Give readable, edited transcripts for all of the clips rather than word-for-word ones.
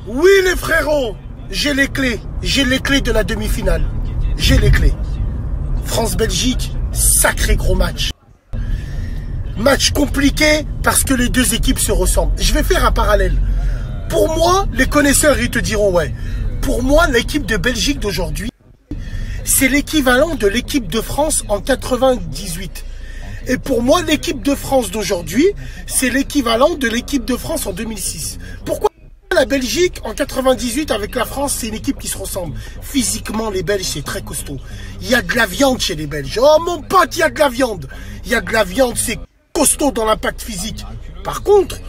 Oui les frérots, j'ai les clés de la demi-finale. J'ai les clés. France-Belgique, sacré gros match. Match compliqué parce que les deux équipes se ressemblent. Je vais faire un parallèle. Pour moi, les connaisseurs, ils te diront ouais. Pour moi, l'équipe de Belgique d'aujourd'hui, c'est l'équivalent de l'équipe de France en 98. Et pour moi, l'équipe de France d'aujourd'hui, c'est l'équivalent de l'équipe de France en 2006. Pourquoi la Belgique en 98 avec la France, c'est une équipe qui se ressemble. Physiquement, les Belges, c'est très costaud. Il y a de la viande chez les Belges. Oh mon pote, il y a de la viande. Il y a de la viande, c'est costaud dans l'impact physique. Par contre,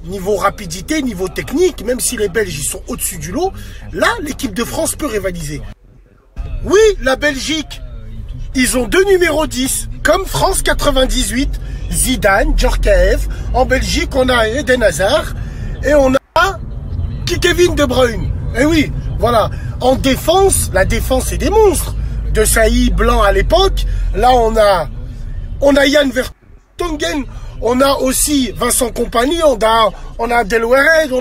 niveau rapidité, niveau technique, même si les Belges ils sont au-dessus du lot, là, l'équipe de France peut rivaliser. Oui, la Belgique, ils ont deux numéros 10, comme France 98, Zidane, Djorkaeff. En Belgique, on a Eden Hazard et on a Kevin De Bruyne. Et oui, voilà. En défense, la défense, c'est des monstres. De Saï, Blanc à l'époque. Là, on a Jan Vertonghen. On a aussi Vincent Kompany. On a Delwered.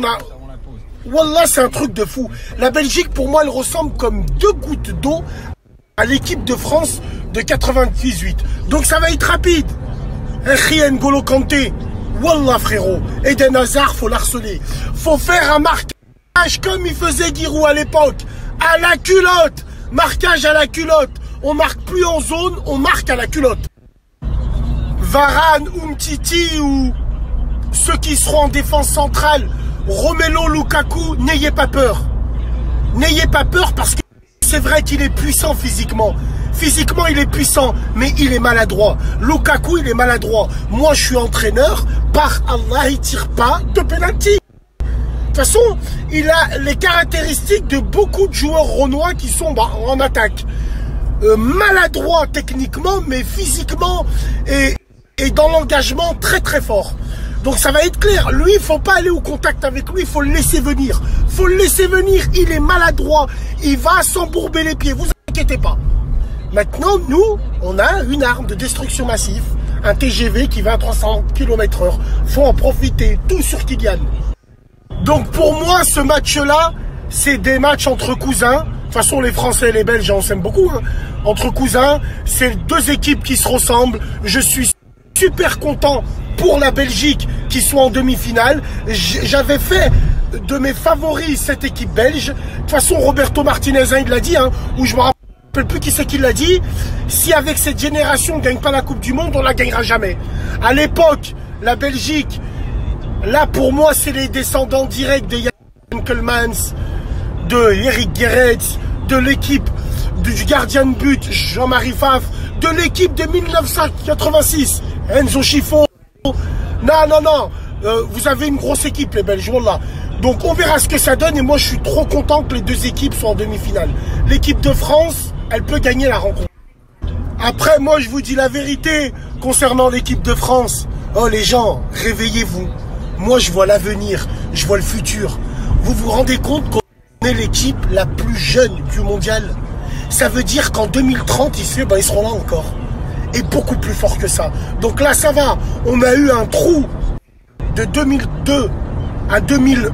Wallah, c'est un truc de fou. La Belgique, pour moi, elle ressemble comme deux gouttes d'eau à l'équipe de France de 98. Donc, ça va être rapide. N'Golo Kanté. Wallah, frérot. Eden Hazard, faut l'harceler. Faut faire un marquage comme il faisait Giroud à l'époque. À la culotte. Marquage à la culotte. On marque plus en zone, on marque à la culotte. Varane, Umtiti ou ceux qui seront en défense centrale, Romelu Lukaku, n'ayez pas peur. N'ayez pas peur parce que c'est vrai qu'il est puissant physiquement. Physiquement, il est puissant, mais il est maladroit. Lukaku, il est maladroit. Moi, je suis entraîneur. Par Allah, il tire pas de penalty. De toute façon, il a les caractéristiques de beaucoup de joueurs renois qui sont en attaque. Maladroit techniquement, mais physiquement et dans l'engagement très très fort. Donc ça va être clair. Lui, il ne faut pas aller au contact avec lui, il faut le laisser venir. Il faut le laisser venir, il est maladroit. Il va s'embourber les pieds, vous inquiétez pas. Maintenant, nous, on a une arme de destruction massive. Un TGV qui va à 300 km/h. Faut en profiter, tout sur Kylian. Donc pour moi, ce match-là, c'est des matchs entre cousins. De toute façon, les Français et les Belges, on s'aime beaucoup. Hein. Entre cousins, c'est deux équipes qui se ressemblent. Je suis super content pour la Belgique qui soit en demi-finale. J'avais fait de mes favoris cette équipe belge. De toute façon, Roberto Martinez, hein, il l'a dit, hein, ou je me rappelle plus qui c'est qui l'a dit. Si avec cette génération on ne gagne pas la Coupe du Monde, on la gagnera jamais. À l'époque, la Belgique, là pour moi, c'est les descendants directs de Jan Kelmans, de Eric Gerrits, de l'équipe du gardien de but Jean-Marie Favre, de l'équipe de 1986, Enzo Schifo. Non, vous avez une grosse équipe les Belges, voilà. Donc on verra ce que ça donne et moi je suis trop content que les deux équipes soient en demi-finale. L'équipe de France, elle peut gagner la rencontre. Après moi je vous dis la vérité concernant l'équipe de France. Oh les gens, réveillez-vous. Moi je vois l'avenir, je vois le futur. Vous vous rendez compte qu'on est l'équipe la plus jeune du mondial? Ça veut dire qu'en 2030, ils seront là encore. Et beaucoup plus fort que ça. Donc là, ça va. On a eu un trou de 2002 à 2000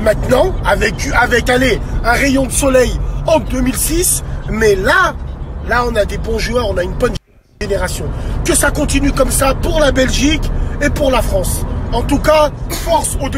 maintenant, avec allez, un rayon de soleil en 2006. Mais là, on a des bons joueurs, on a une bonne génération. Que ça continue comme ça pour la Belgique et pour la France. En tout cas, force aux deux.